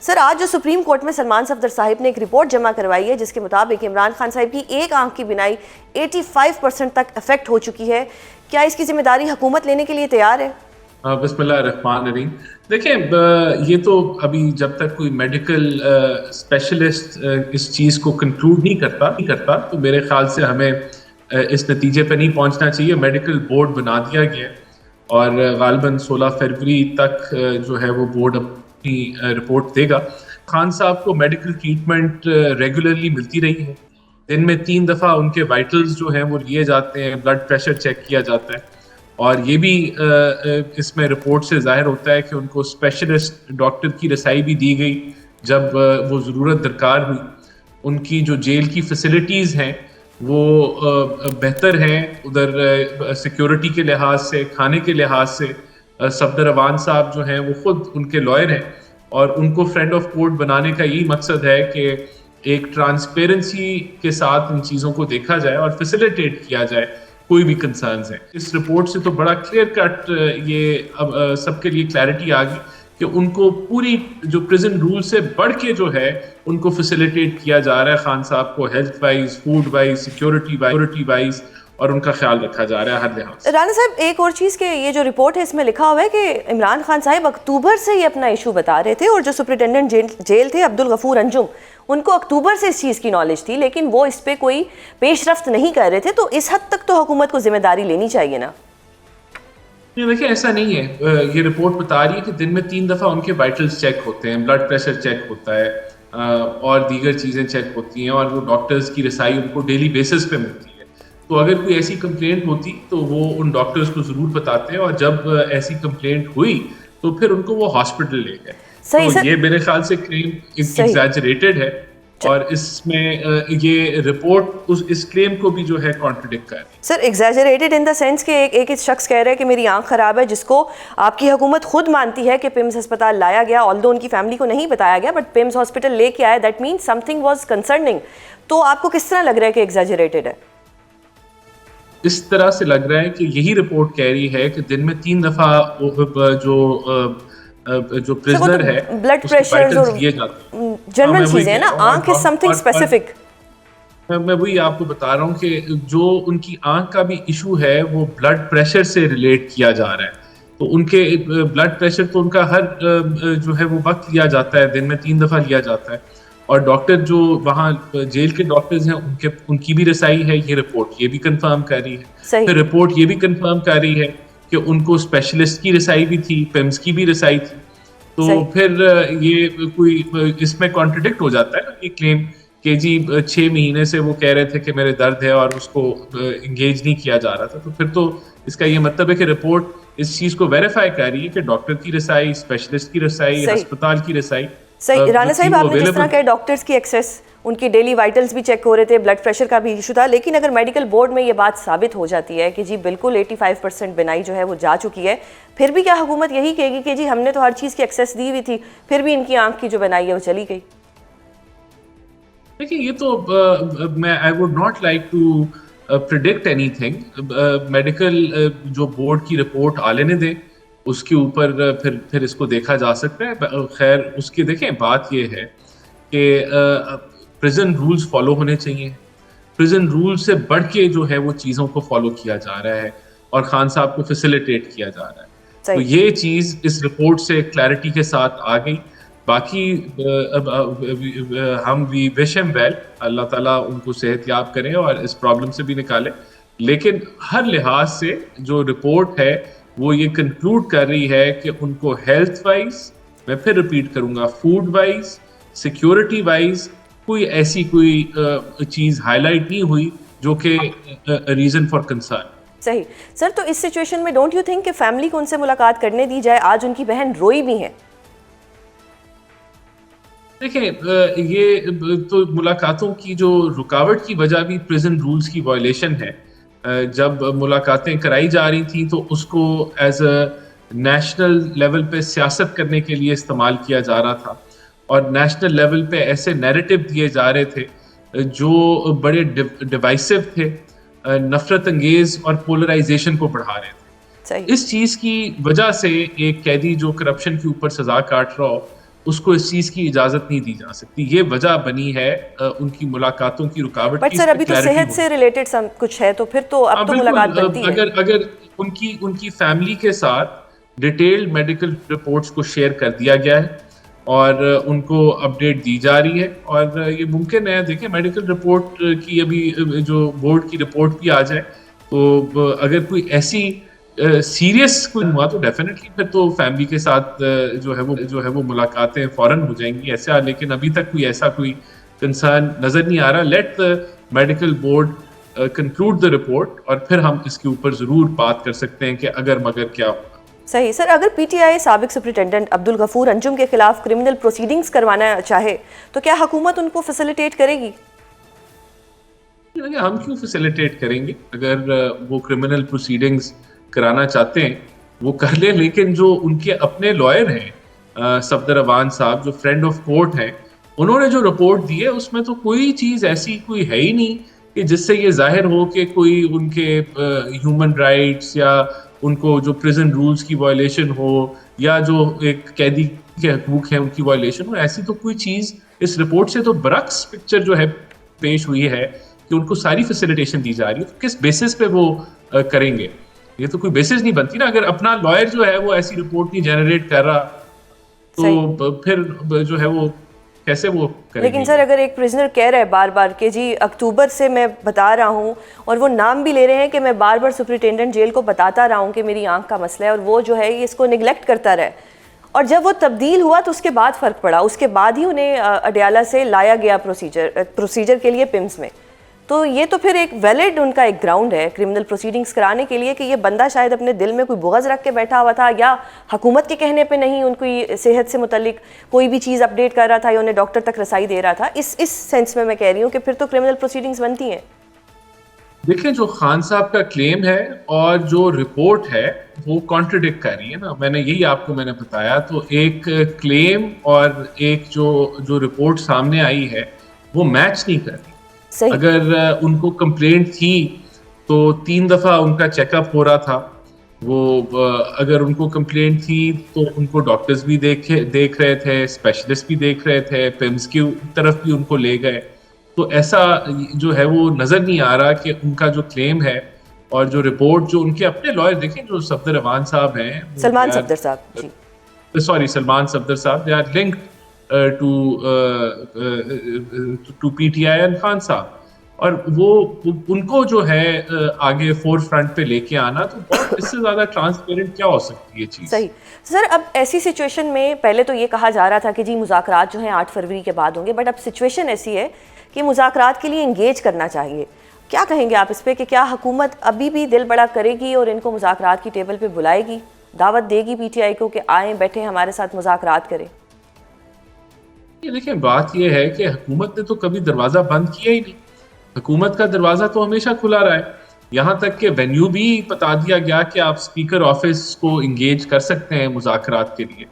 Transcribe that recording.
Sir, आज जो supreme court में सलमान सफदर साहिब ने एक रिपोर्ट जमा करवाई है जिसके मुताबिक इमरान खान साहिब की एक आंख की बिनाई 85% तक अफेक्ट हो चुकी है, क्या इसकी जिम्मेदारी हुकूमत लेने के लिए तैयार है? बिस्मिल्लाहिर्रहमानिर्रहीम। देखें, ये तो अभी जब तक कोई मेडिकल स्पेशलिस्ट इस चीज़ को कंक्लूड नहीं करता तो मेरे ख्याल से हमें इस नतीजे पर नहीं पहुंचना चाहिए। मेडिकल बोर्ड बना दिया गया है और गालिबन 16 फरवरी तक जो है वो बोर्ड अपनी रिपोर्ट देगा। खान साहब को मेडिकल ट्रीटमेंट रेगुलरली मिलती रही है। दिन में 3 दफ़ा उनके वाइटल्स जो हैं वो लिए जाते हैं, ब्लड प्रेशर चेक किया जाता है और ये भी इसमें रिपोर्ट से जाहिर होता है कि उनको स्पेशलिस्ट डॉक्टर की रसाई भी दी गई जब वो ज़रूरत दरकार हुई। उनकी जो जेल की फैसिलिटीज़ हैं वो बेहतर हैं, उधर सिक्योरिटी के लिहाज से, खाने के लिहाज से। सफदर अवान साहब जो हैं वो खुद उनके लॉयर हैं और उनको फ्रेंड ऑफ कोर्ट बनाने का यही मकसद है कि एक ट्रांसपेरेंसी के साथ इन चीज़ों को देखा जाए और फैसिलिटेट किया जाए कोई भी कंसर्न्स हैं। इस रिपोर्ट से तो बड़ा क्लियर कट ये अब सबके लिए क्लैरिटी आ गई कि उनको पूरी जो प्रिजन रूल से बढ़ के जो है उनको फैसिलिटेट किया जा रहा है। खान साहब को health wise, food wise, security wise और उनका ख्याल रखा जा रहा है हर लिहाज से। राना साहब, एक और चीज़ के ये जो रिपोर्ट है इसमें लिखा हुआ है कि इमरान खान साहिब अक्टूबर से ही अपना इशू बता रहे थे और जो सुप्रिटेंडेंट जेल थे अब्दुल गफूर अंजुम, उनको अक्टूबर से इस चीज़ की नॉलेज थी लेकिन वो इस पर कोई पेशरफ्त नहीं कर रहे थे। तो इस हद तक तो हुकूमत को जिम्मेदारी लेनी चाहिए ना? देखिए, ऐसा नहीं है। ये रिपोर्ट बता रही है कि दिन में 3 दफ़ा उनके वाइटल्स चेक होते हैं, ब्लड प्रेशर चेक होता है और दीगर चीज़ें चेक होती हैं और वो डॉक्टर्स की रसाई उनको डेली बेसिस पे मिलती है। तो अगर कोई ऐसी कंप्लेंट होती तो वो उन डॉक्टर्स को ज़रूर बताते हैं और जब ऐसी कंप्लेंट हुई तो फिर उनको वो हॉस्पिटल ले गए। तो ये मेरे ख्याल से क्लेम एग्जैजरेटेड है और इसमें ये रिपोर्ट इस क्लेम को भी जो है कॉन्ट्रडिक्ट कर रही है। Sir, exaggerated in the sense कि एक शख्स कह रहा है कि मेरी आंख खराब है, जिसको आपकी हुकूमत खुद मानती है कि पिम्स अस्पताल लाया गया, ऑल्दो उनकी फैमिली को नहीं बताया गया, बट पिम्स हॉस्पिटल लेके आया, that means something was concerning. तो आपको किस तरह लग रहा है कि एग्जैजरेटेड है? इस तरह से लग रहा है कि यही रिपोर्ट कह रही है कि दिन में 3 दफ़ा जो प्रिजनर है ब्लड प्रेशर और जनरल चीजें ना, आंख इज समथिंग स्पेसिफिक। मैं वही आपको बता रहा हूँ कि जो उनकी आंख का भी इशू है वो ब्लड प्रेशर से रिलेट किया जा रहा है। तो उनके ब्लड प्रेशर तो उनका हर जो है वो वक्त लिया जाता है, दिन में 3 दफ़ा लिया जाता है और डॉक्टर जो वहाँ जेल के डॉक्टर्स हैं उनकी भी रसाई है। ये रिपोर्ट ये भी कंफर्म कर रही है। फिर रिपोर्ट ये भी कंफर्म कर रही है कि उनको स्पेशलिस्ट की रसाई भी थी, पिम्स की भी रसाई थी। तो फिर ये कोई इसमें कॉन्ट्रडिक्ट हो जाता है ये क्लेम कि जी 6 महीने से वो कह रहे थे कि मेरे दर्द है और उसको इंगेज नहीं किया जा रहा था। तो फिर तो इसका ये मतलब है कि रिपोर्ट इस चीज़ को वेरीफाई कर रही है कि डॉक्टर की रसाई, स्पेशलिस्ट की रसाई, अस्पताल की रसाई। सही। राना साहिब, आपने जिस तरह कहा डॉक्टर्स की एक्सेस, उनकी डेली वाइटल्स भी चेक हो रहे थे, ब्लड प्रेशर का भी इशू था, लेकिन अगर मेडिकल बोर्ड में ये बात साबित हो जाती है कि जी बिल्कुल 85% बिनाई जो है वो जा चुकी है, फिर भी क्या हुकूमत यही कहेगी कि जी हमने तो हर चीज़ की एक्सेस दी हुई थी, फिर भी इनकी आंख की जो बिनाई है वो चली गई? देखिए, ये तो मैं I would not like to predict anything. Medical जो बोर्ड की रिपोर्ट आ लेने दें, उसके ऊपर फिर इसको देखा जा सकता है। खैर, उसकी देखें बात ये है कि प्रिजन रूल्स फॉलो होने चाहिए। प्रिजन रूल से बढ़ के जो है वो चीज़ों को फॉलो किया जा रहा है और खान साहब को फैसिलिटेट किया जा रहा है। तो ये चीज़ इस रिपोर्ट से क्लैरिटी के साथ आ गई। बाकी हम वी विश हिम वेल, अल्लाह ताला उनको सेहतयाब करें और इस प्रॉब्लम से भी निकाले। लेकिन हर लिहाज से जो रिपोर्ट है वो ये कंक्लूड कर रही है कि उनको हेल्थ वाइज, मैं फिर रिपीट करूंगा, फूड वाइज, सिक्योरिटी वाइज कोई चीज़ हाईलाइट नहीं हुई जो कि रीज़न फॉर कंसर्न। सही। सर, तो इस सिचुएशन में डोंट यू थिंक कि फैमिली को उनसे मुलाकात करने दी जाए? आज उनकी बहन रोई भी है। देखिए, ये तो मुलाकातों की जो रुकावट की वजह भी प्रिजन रूल्स की वायलेशन है। जब मुलाकातें कराई जा रही थी तो उसको एज अ नेशनल लेवल पे सियासत करने के लिए इस्तेमाल किया जा रहा था और नेशनल लेवल पे ऐसे नैरेटिव दिए जा रहे थे जो बड़े डिवाइसिव थे, नफरत अंगेज और पोलराइजेशन को बढ़ा रहे थे। इस चीज़ की वजह से एक कैदी जो करप्शन के ऊपर सजा काट रहा हो उसको इस चीज़ की इजाज़त नहीं दी जा सकती। ये वजह बनी है उनकी मुलाकातों की रुकावट बट की, सर इस पे अभी तो क्लैरिटी सेहत होनी। से रिलेटेड सब कुछ है, तो फिर तो अब हाँ, तो बिल्कुल। मुलाकात बनती है। अगर अगर उनकी उनकी फैमिली के साथ डिटेल्ड मेडिकल रिपोर्ट्स को शेयर कर दिया गया है और उनको अपडेट दी जा रही है, और ये मुमकिन है, देखिए मेडिकल रिपोर्ट की अभी जो बोर्ड की रिपोर्ट भी आ जाए, तो अगर कोई ऐसी सीरियस कोई हुआ तो डेफिनेटली फिर तो फैमिली के साथ जो है वो मुलाकातें फौरन हो जाएंगी ऐसा। लेकिन अभी तक कोई ऐसा कोई कंसर्न नजर नहीं आ रहा। Let the medical board conclude the report, और फिर हम इसके ऊपर जरूर बात कर सकते हैं कि अगर मगर क्या होगा। सही सर, अगर पीटीआई साबिक सुप्रिटेंडेंट अब्दुल गफूर अंजुम के खिलाफ क्रिमिनल प्रोसीडिंग्स करवाना चाहे तो क्या हुकूमत उनको फैसिलिटेट करेगी? हम क्यों फैसिलिटेट करेंगे? अगर वो क्रिमिनल प्रोसीडिंग्स कराना चाहते हैं वो कर ले, लेकिन जो उनके अपने लॉयर हैं सफदर अवान साहब, जो फ्रेंड ऑफ कोर्ट हैं, उन्होंने जो रिपोर्ट दी है उसमें तो कोई चीज़ ऐसी कोई है ही नहीं कि जिससे ये जाहिर हो कि कोई उनके ह्यूमन राइट्स या उनको जो प्रिजन रूल्स की वायलेशन हो, या जो एक कैदी के हकूक हैं उनकी वायलेशन हो। ऐसी तो कोई चीज़ इस रिपोर्ट से तो बरक्स पिक्चर जो है पेश हुई है कि उनको सारी फैसिलिटेशन दी जा रही है। तो किस बेसिस पे वो करेंगे? ये तो कोई बेसिस नहीं बनती ना। अगर अपना लॉयर जो है वो ऐसी रिपोर्ट नहीं जनरेट कर रहा, तो फिर जो है वो कैसे वो करेंगे? लेकिन सर अगर एक प्रिजनर कह रहा है बार बार कि जी अक्टूबर से मैं बता रहा हूँ, और वो नाम भी ले रहे हैं कि मैं बार बार सुप्रिटेंडेंट जेल को बताता रहा हूँ कि मेरी आंख का मसला है, और वो जो है ये इसको निगलेक्ट करता रहा, और जब वो तब्दील हुआ तो उसके बाद फ़र्क पड़ा, उसके बाद ही उन्हें अडयाला से लाया गया प्रोसीजर के लिए पिम्स में। तो ये तो फिर एक वैलिड उनका एक ग्राउंड है क्रिमिनल प्रोसीडिंग्स कराने के लिए कि ये बंदा शायद अपने दिल में कोई बुग़्ज़ रख के बैठा हुआ था, या हुकूमत के कहने पे नहीं उनकी सेहत से मुतल्लिक कोई भी चीज़ अपडेट कर रहा था या उन्हें डॉक्टर तक रसाई दे रहा था। इस सेंस में मैं कह रही हूँ कि फिर तो क्रिमिनल प्रोसीडिंग्स बनती हैं। देखिए, जो खान साहब का क्लेम है और जो रिपोर्ट है वो कॉन्ट्रडिक्ट कर रही है ना। मैंने बताया, तो एक क्लेम और एक जो रिपोर्ट सामने आई है वो मैच नहीं कर रही। सही। अगर उनको कंप्लेंट थी तो 3 दफा उनका चेकअप हो रहा था। अगर उनको कंप्लेंट थी तो उनको डॉक्टर्स भी देख रहे थे, स्पेशलिस्ट भी देख रहे थे, पिम्स की तरफ भी उनको ले गए। तो ऐसा जो है वो नजर नहीं आ रहा कि उनका जो क्लेम है और जो रिपोर्ट जो उनके अपने लॉयर, देखें जो सफदर अवान साहब हैं, सलमान सफदर साहब सलमान सफदर साहब, they are linked to PTI and Khan साहब, और वो उनको जो है आगे फोर फ्रंट पे लेके आना, तो बहुत इससे ज्यादा ट्रांसपेरेंट क्या हो सकती है चीज? सही। सर अब ऐसी सिचुएशन में पहले तो ये कहा जा रहा था कि जी मुज़ाकरात जो हैं 8 फरवरी के बाद होंगे, बट अब सिचुएशन ऐसी है कि मुज़ाकरात के लिए इंगेज करना चाहिए। क्या कहेंगे आप इस पे कि क्या हुकूमत अभी भी दिल बड़ा करेगी और इनको मुज़ाकरात की टेबल पे बुलाएगी, दावत देगी पीटीआई को कि आएँ बैठें हमारे साथ मुज़ाकरात करें? ये देखिए, बात ये है कि हुकूमत ने तो कभी दरवाजा बंद किया ही नहीं। हुकूमत का दरवाजा तो हमेशा खुला रहा है। यहाँ तक कि वेन्यू भी बता दिया गया कि आप स्पीकर ऑफिस को इंगेज कर सकते हैं मुज़ाकरात के लिए।